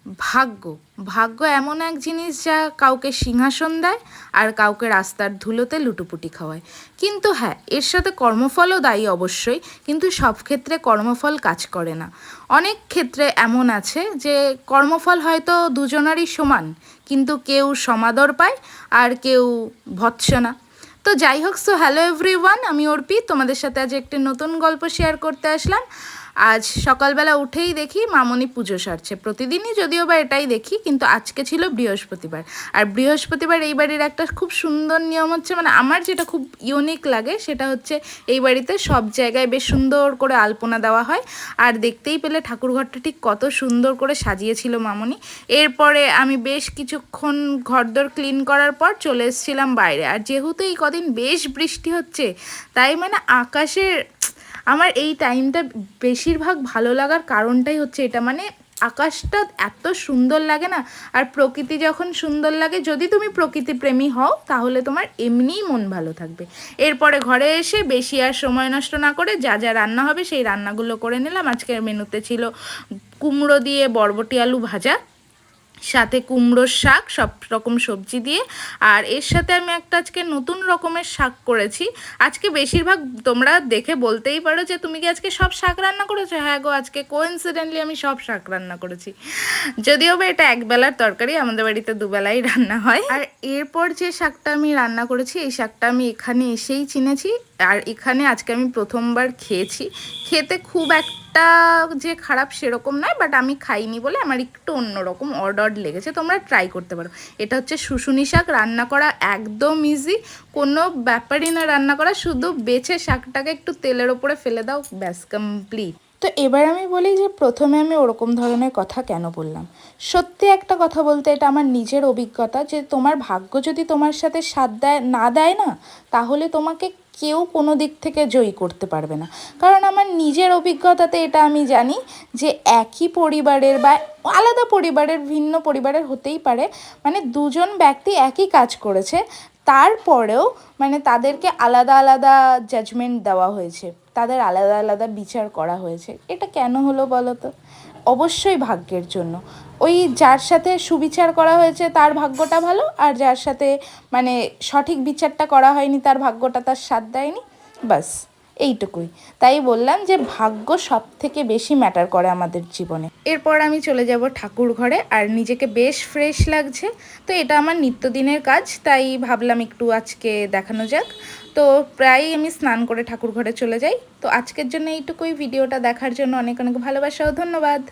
ভাগ্য ভাগ্য এমন এক জিনিস যা কাউকে সিংহাসন দেয় আর কাউকে রাস্তার ধুলোতে লুটোপুটি খাওয়ায়। কিন্তু হ্যাঁ, এর সাথে কর্মফলও দায়ী অবশ্যই, কিন্তু সব ক্ষেত্রে কর্মফল কাজ করে না। অনেক ক্ষেত্রে এমন আছে যে কর্মফল হয়তো দুজনারই সমান, কিন্তু কেউ সমাদর পায় আর কেউ ভৎসনা। তো যাই হোক, সো হ্যালো এভরিওয়ান, আমি অর্পি, তোমাদের সাথে আজ একটি নতুন গল্প শেয়ার করতে আসলাম। আজ সকালবেলা উঠেই দেখি মামনি পুজো সারছে। প্রতিদিনই যদিও বা এটাই দেখি, কিন্তু আজকে ছিল বৃহস্পতিবার। আর বৃহস্পতিবার এই বাড়ির একটা খুব সুন্দর নিয়ম হচ্ছে, মানে আমার যেটা খুব ইউনিক লাগে সেটা হচ্ছে এই বাড়িতে সব জায়গায় বেশ সুন্দর করে আলপনা দেওয়া হয়। আর দেখতেই পেলে ঠাকুরঘরটা ঠিক কত সুন্দর করে সাজিয়েছিল মামনি। এরপরে আমি বেশ কিছুক্ষণ ঘরদোর ক্লিন করার পর চলে এসেছিলাম বাইরে। আর যেহেতু এই কদিন বেশ বৃষ্টি হচ্ছে, তাই মানে আকাশের আমার এই টাইমটা বেশিরভাগ ভালো লাগার কারণটাই হচ্ছে এটা, মানে আকাশটা এত সুন্দর লাগে না। আর প্রকৃতি যখন সুন্দর লাগে, যদি তুমি প্রকৃতিপ্রেমী হও তাহলে তোমার এমনিই মন ভালো থাকবে। এরপরে ঘরে এসে বেশি আর সময় নষ্ট না করে যা যা রান্না হবে সেই রান্নাগুলো করে নিলাম। আজকের মেনুতে ছিল কুমড়ো দিয়ে বরবটি আলু ভাজা, সাথে কুমড়োর শাক, সব রকম সবজি দিয়ে। আর এর সাথে আমি একটা আজকে নতুন রকমের শাক করেছি। আজকে বেশিরভাগ তোমরা দেখে বলতেই পারো যে তুমি কি আজকে সব শাক রান্না করেছো? হ্যাঁ গো, আজকে কোইন্সিডেন্টলি আমি সব শাক রান্না করেছি। যদিও বা এটা একবেলার তরকারি, আমাদের বাড়িতে দুবেলাই রান্না হয়। আর এরপর যে শাকটা আমি রান্না করেছি, এই শাকটা আমি এখানে এসেই চিনেছি। আর এখানে আজকে আমি প্রথমবার খেয়েছি। খেতে খুব একটা যে খারাপ সেরকম নয়, বাট আমি খাইনি বলে আমার একটু অন্যরকম অড লেগেছে। তোমরা ট্রাই করতে পারো। এটা হচ্ছে শুশুনি শাক। রান্না করা একদম ইজি, কোনো ব্যাপারই না রান্না করা, শুধু বেছে শাকটাকে একটু তেলের ওপরে ফেলে দাও, ব্যাস কমপ্লিট। তো এবার আমি বলি যে প্রথমে আমি ওরকম ধরনের কথা কেন বললাম। সত্যি একটা কথা বলতে, এটা আমার নিজের অভিজ্ঞতা যে তোমার ভাগ্য যদি তোমার সাথে সাথ দেয় না দেয় না, তাহলে তোমাকে কেউ কোনো দিক থেকে জয়ী করতে পারবে না। কারণ আমার নিজের অভিজ্ঞতাতে এটা আমি জানি যে একই পরিবারের বা আলাদা পরিবারের, ভিন্ন পরিবারের হতেই পারে, মানে দুজন ব্যক্তি একই কাজ করেছে, তারপরেও মানে তাদেরকে আলাদা আলাদা জাজমেন্ট দেওয়া হয়েছে, তাদের আলাদা আলাদা বিচার করা হয়েছে। এটা কেন হলো বলো তো? অবশ্যই ভাগ্যের জন্য। ওই যার সাথে সুবিচার করা হয়েছে তার ভাগ্যটা ভালো, আর যার সাথে মানে সঠিক বিচারটা করা হয়নি তার ভাগ্যটা তার সাথ দেয়নি, বাস এইটুকুই। তাই বললাম যে ভাগ্য সব থেকে বেশি ম্যাটার করে আমাদের জীবনে। এরপর আমি চলে যাব ঠাকুর ঘরে, আর নিজেকে বেশ ফ্রেশ লাগছে। তো এটা আমার নিত্যদিনের কাজ, তাই ভাবলাম একটু আজকে দেখানো যাক। তো প্রায়ই আমি স্নান করে ঠাকুর ঘরে চলে যাই। তো আজকের জন্য এইটুকুই। ভিডিওটা দেখার জন্য অনেক অনেক ভালোবাসা ও ধন্যবাদ।